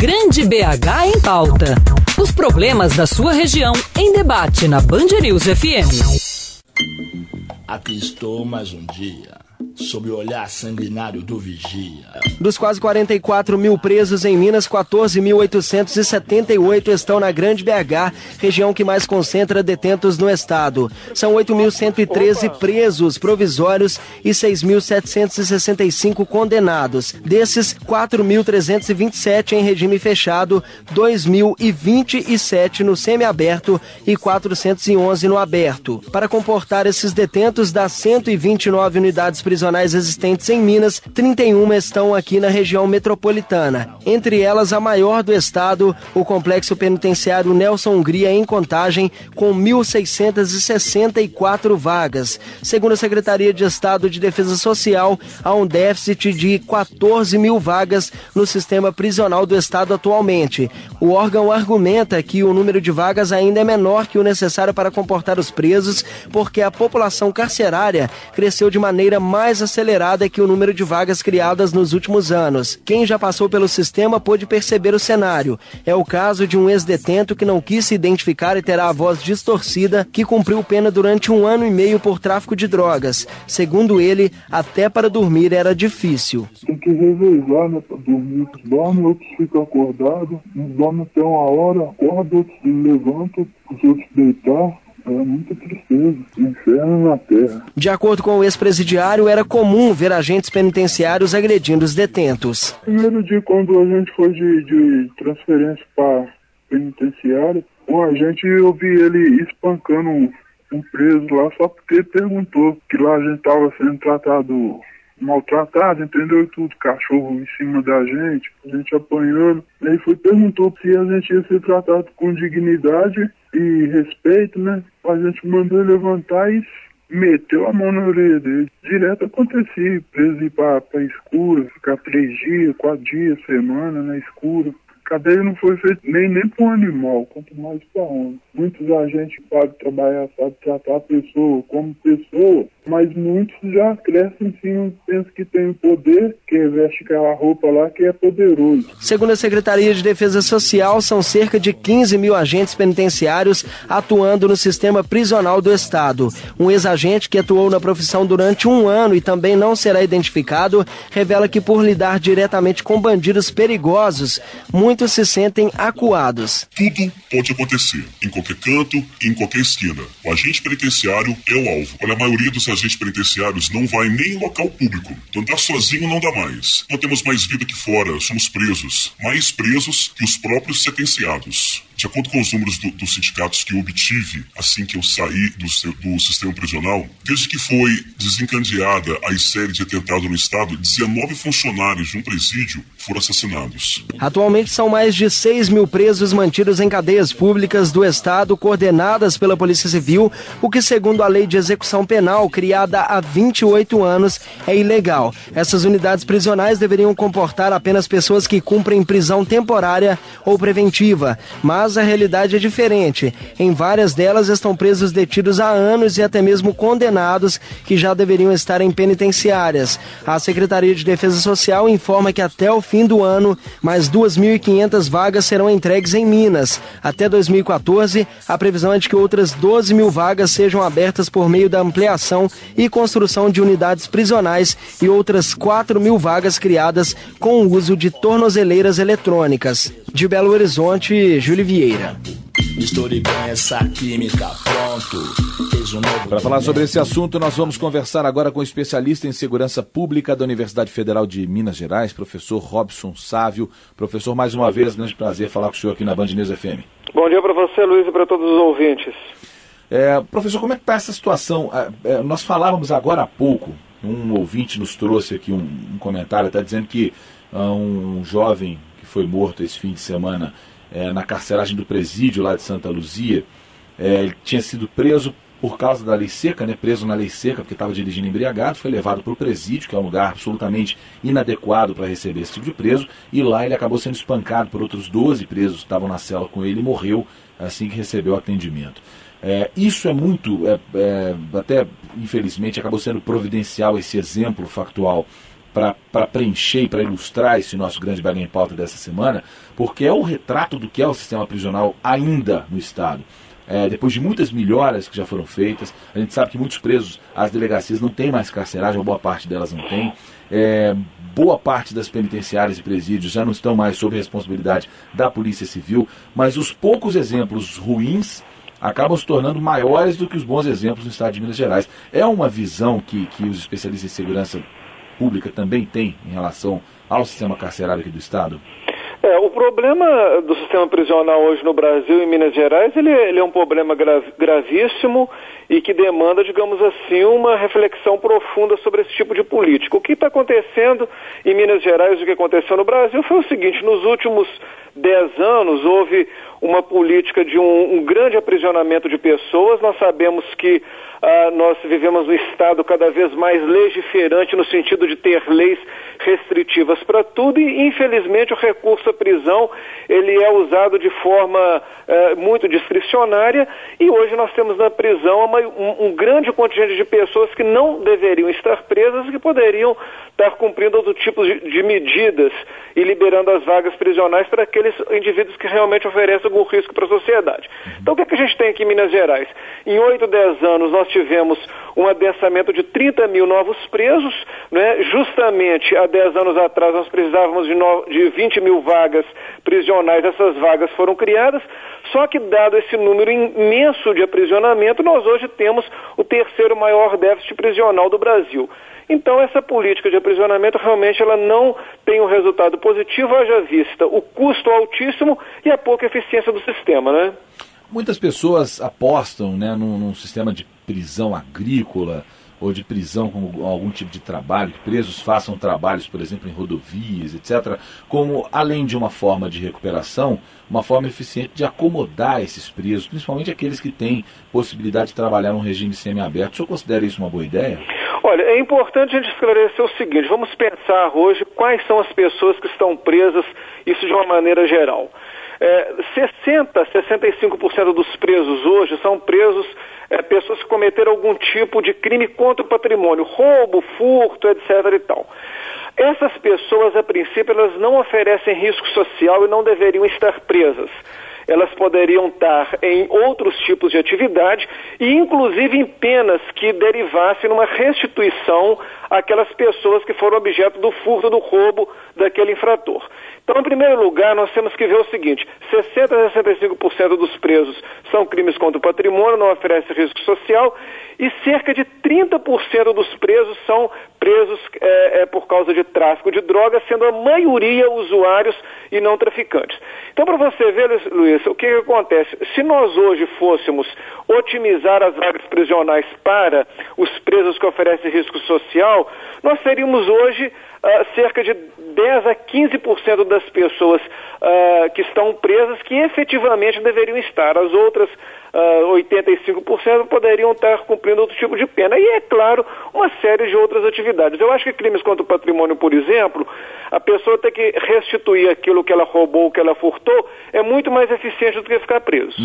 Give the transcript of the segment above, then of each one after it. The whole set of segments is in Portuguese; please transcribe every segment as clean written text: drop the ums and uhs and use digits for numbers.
Grande BH em pauta. Os problemas da sua região em debate na Band News FM. Aqui estou mais um dia, sob o olhar sanguinário do vigia. Dos quase 44 mil presos em Minas, 14.878 estão na Grande BH, região que mais concentra detentos no estado. São 8.113 presos provisórios e 6.765 condenados. Desses, 4.327 em regime fechado, 2.027 no semiaberto e 411 no aberto. Para comportar esses detentos, das 129 unidades prisionais existentes em Minas, 31 estão aqui na região metropolitana. Entre elas, a maior do estado, o Complexo Penitenciário Nelson Hungria, em Contagem, com 1.664 vagas. Segundo a Secretaria de Estado de Defesa Social, há um déficit de 14 mil vagas no sistema prisional do estado atualmente. O órgão argumenta que o número de vagas ainda é menor que o necessário para comportar os presos, porque a população carcerária cresceu de maneira mais acelerada que o número de vagas criadas nos últimos anos. Quem já passou pelo sistema pôde perceber o cenário. É o caso de um ex-detento que não quis se identificar e terá a voz distorcida, que cumpriu pena durante 1 ano e meio por tráfico de drogas. Segundo ele, até para dormir era difícil. Tem que revezar, né, para dormir. Dorme, outros ficam acordados, uns dormem até 1 hora, acorda, outros se levantam, os outros deitar. É muita tristeza, inferno na terra. De acordo com o ex-presidiário, era comum ver agentes penitenciários agredindo os detentos. Primeiro dia, quando a gente foi de transferência para penitenciária, o agente, eu vi ele espancando um preso lá, só porque ele perguntou que lá a gente estava sendo maltratado, entendeu? Tudo, cachorro em cima da gente, a gente apanhando. Aí perguntou se a gente ia ser tratado com dignidade e respeito, né? A gente mandou ele levantar e meteu a mão na orelha dele. Direto acontecia, preso ir pra escura, ficar 3 dias, 4 dias, semana na escura. Cadeia não foi feito nem para um animal, quanto mais para homem. Muitos agentes sabem trabalhar, sabem tratar a pessoa como pessoa, mas muitos já crescem sim, pensam que tem poder, que veste aquela roupa lá que é poderoso. Segundo a Secretaria de Defesa Social, são cerca de 15 mil agentes penitenciários atuando no sistema prisional do estado. Um ex-agente que atuou na profissão durante 1 ano e também não será identificado, revela que por lidar diretamente com bandidos perigosos, muitos se sentem acuados. Tudo pode acontecer, em qualquer canto, em qualquer esquina. O agente penitenciário é o alvo. Olha, a maioria dos agentes penitenciários não vai nem em local público. Então andar sozinho não dá mais. Não temos mais vida aqui fora, somos presos. Mais presos que os próprios sentenciados. De acordo com os números dos sindicatos que eu obtive assim que eu saí do sistema prisional, desde que foi desencadeada a série de atentados no estado, 19 funcionários de um presídio foram assassinados. Atualmente são mais de 6 mil presos mantidos em cadeias públicas do estado, coordenadas pela Polícia Civil, o que, segundo a Lei de Execução Penal, criada há 28 anos, é ilegal. Essas unidades prisionais deveriam comportar apenas pessoas que cumprem prisão temporária ou preventiva, mas a realidade é diferente. Em várias delas estão presos detidos há anos e até mesmo condenados que já deveriam estar em penitenciárias. A Secretaria de Defesa Social informa que até o fim do ano, mais 2.500 vagas serão entregues em Minas. Até 2014, a previsão é de que outras 12 mil vagas sejam abertas por meio da ampliação e construção de unidades prisionais e outras 4 mil vagas criadas com o uso de tornozeleiras eletrônicas. De Belo Horizonte, Júlio Vieira. Misture bem essa química, pronto. Para falar sobre esse assunto, nós vamos conversar agora com o especialista em segurança pública da Universidade Federal de Minas Gerais, professor Robson Sávio. Professor, mais uma vez, grande prazer falar com o senhor aqui na Band News FM. Bom dia para você, Luiz, e para todos os ouvintes. Professor, como é que está essa situação? Nós falávamos agora há pouco, um ouvinte nos trouxe aqui um comentário, está dizendo que um jovem que foi morto esse fim de semana na carceragem do presídio lá de Santa Luzia, ele tinha sido preso por causa da lei seca, preso na lei seca, porque estava dirigindo embriagado, foi levado para o presídio, que é um lugar absolutamente inadequado para receber esse tipo de preso, e lá ele acabou sendo espancado por outros 12 presos que estavam na cela com ele e morreu assim que recebeu o atendimento. Isso é muito, até infelizmente acabou sendo providencial esse exemplo factual para preencher e para ilustrar esse nosso grande Bahia em Pauta dessa semana, porque é o retrato do que é o sistema prisional ainda no Estado. Depois de muitas melhoras que já foram feitas, a gente sabe que muitos presos, as delegacias não têm mais carceragem, ou boa parte delas não tem. Boa parte das penitenciárias e presídios já não estão mais sob responsabilidade da Polícia Civil, mas os poucos exemplos ruins acabam se tornando maiores do que os bons exemplos no estado de Minas Gerais. É uma visão que os especialistas em segurança pública também têm em relação ao sistema carcerário aqui do estado? O problema do sistema prisional hoje no Brasil e em Minas Gerais, ele é um problema gravíssimo e que demanda, digamos assim, uma reflexão profunda sobre esse tipo de política. O que está acontecendo em Minas Gerais e o que aconteceu no Brasil foi o seguinte: nos últimos 10 anos houve uma política de um grande aprisionamento de pessoas. Nós sabemos que nós vivemos um Estado cada vez mais legiferante no sentido de ter leis restritivas para tudo e, infelizmente, o recurso à prisão ele é usado de forma muito discricionária e hoje nós temos na prisão um grande contingente de pessoas que não deveriam estar presas e que poderiam estar cumprindo outro tipo de medidas e liberando as vagas prisionais para aqueles indivíduos que realmente oferecem algum risco para a sociedade. Então, o que a gente tem aqui em Minas Gerais? Em 8, 10 anos, nós tivemos um adensamento de 30 mil novos presos, né? Justamente há 10 anos atrás nós precisávamos de 20 mil vagas prisionais, essas vagas foram criadas, só que dado esse número imenso de aprisionamento, nós hoje temos o terceiro maior déficit prisional do Brasil. Então, essa política de aprisionamento realmente ela não tem um resultado positivo, haja vista o custo altíssimo e a pouca eficiência do sistema, né? Muitas pessoas apostam, né, num sistema de prisão agrícola ou de prisão com algum tipo de trabalho, que presos façam trabalhos, por exemplo, em rodovias, etc., como, além de uma forma de recuperação, uma forma eficiente de acomodar esses presos, principalmente aqueles que têm possibilidade de trabalhar num regime semiaberto. O senhor considera isso uma boa ideia? Olha, é importante a gente esclarecer o seguinte: vamos pensar hoje quais são as pessoas que estão presas, isso de uma maneira geral. 65% dos presos hoje são presos pessoas que cometeram algum tipo de crime contra o patrimônio, roubo, furto, etc. e tal. Essas pessoas, a princípio, elas não oferecem risco social e não deveriam estar presas. Elas poderiam estar em outros tipos de atividade e, inclusive, em penas que derivassem numa restituição àquelas pessoas que foram objeto do furto, do roubo daquele infrator. Então, em primeiro lugar, nós temos que ver o seguinte: 60% a 65% dos presos são crimes contra o patrimônio, não oferecem risco social, e cerca de 30% dos presos são presos por causa de tráfico de drogas, sendo a maioria usuários e não traficantes. Então, para você ver, Luiz, o que acontece? Se nós hoje fôssemos otimizar as vagas prisionais para os presos que oferecem risco social, nós teríamos hoje cerca de 10 a 15% das pessoas que estão presas que efetivamente deveriam estar. As outras 85% poderiam estar cumprindo outro tipo de pena. E, é claro, uma série de outras atividades. Eu acho que crimes contra o patrimônio, por exemplo, a pessoa ter que restituir aquilo que ela roubou, que ela furtou, é muito mais eficiente do que ficar preso.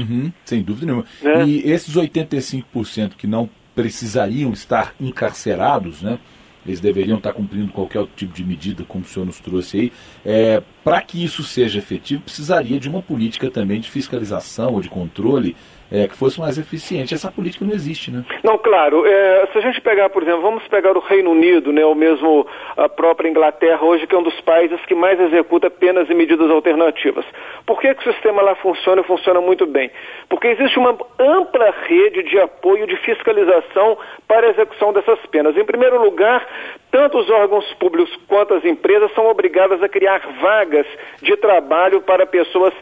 Sem dúvida nenhuma. E esses 85% que não precisariam estar encarcerados, né? Eles deveriam estar cumprindo qualquer outro tipo de medida, como o senhor nos trouxe aí. Para que isso seja efetivo, precisaria de uma política também de fiscalização ou de controle que fosse mais eficiente. Essa política não existe, né? Não, claro. Se a gente pegar, por exemplo, vamos pegar o Reino Unido, né, ou mesmo a própria Inglaterra hoje, que é um dos países que mais executa penas e medidas alternativas. Por que o sistema lá funciona e funciona muito bem? Porque existe uma ampla rede de apoio, de fiscalização para a execução dessas penas. Em primeiro lugar, tanto os órgãos públicos quanto as empresas são obrigadas a criar vagas de trabalho para pessoas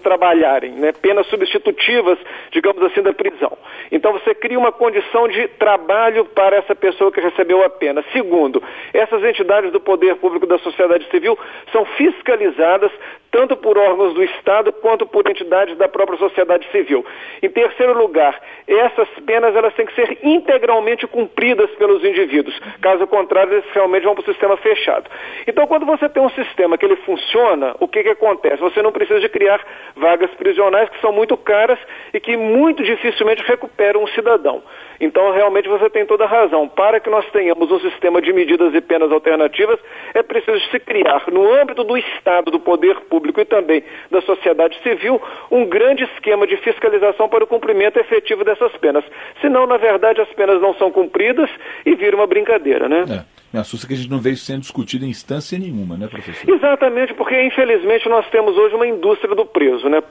trabalharem, né? Penas substitutivas, digamos assim, da prisão. Então você cria uma condição de trabalho para essa pessoa que recebeu a pena. Segundo, essas entidades do poder público da sociedade civil são fiscalizadas tanto por órgãos do Estado quanto por entidades da própria sociedade civil. Em terceiro lugar, essas penas elas têm que ser integralmente cumpridas pelos indivíduos. Caso contrário, eles realmente vão para o sistema fechado. Então, quando você tem um sistema que ele funciona, o que acontece? Você não precisa de criar vagas prisionais que são muito caras e que muito dificilmente recuperam um cidadão. Então, realmente, você tem toda a razão. Para que nós tenhamos um sistema de medidas e penas alternativas, é preciso se criar, no âmbito do Estado, do poder público e também da sociedade civil, um grande esquema de fiscalização para o cumprimento efetivo dessas penas. Senão, na verdade, as penas não são cumpridas e vira uma brincadeira, né? Me assusta que a gente não veio sendo discutido em instância nenhuma, né, professor? Exatamente, porque infelizmente nós temos hoje uma indústria do preso, né?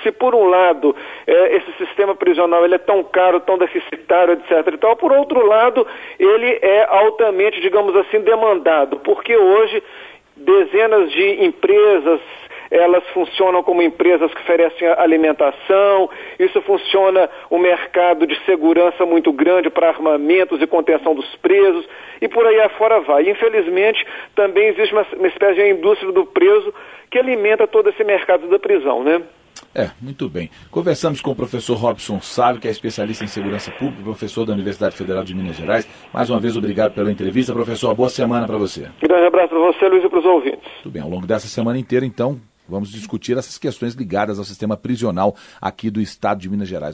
Se por um lado esse sistema prisional ele é tão caro, tão deficitário, etc. e tal, por outro lado ele é altamente, digamos assim, demandado, porque hoje dezenas de empresas elas funcionam como empresas que oferecem alimentação, isso funciona um mercado de segurança muito grande para armamentos e contenção dos presos, e por aí afora vai. Infelizmente, também existe uma espécie de indústria do preso que alimenta todo esse mercado da prisão, né? Muito bem. Conversamos com o professor Robson Sávio, que é especialista em segurança pública, professor da Universidade Federal de Minas Gerais. Mais uma vez, obrigado pela entrevista. Professor, boa semana para você. Grande abraço para você, Luiz, e para os ouvintes. Tudo bem, ao longo dessa semana inteira, então, vamos discutir essas questões ligadas ao sistema prisional aqui do Estado de Minas Gerais.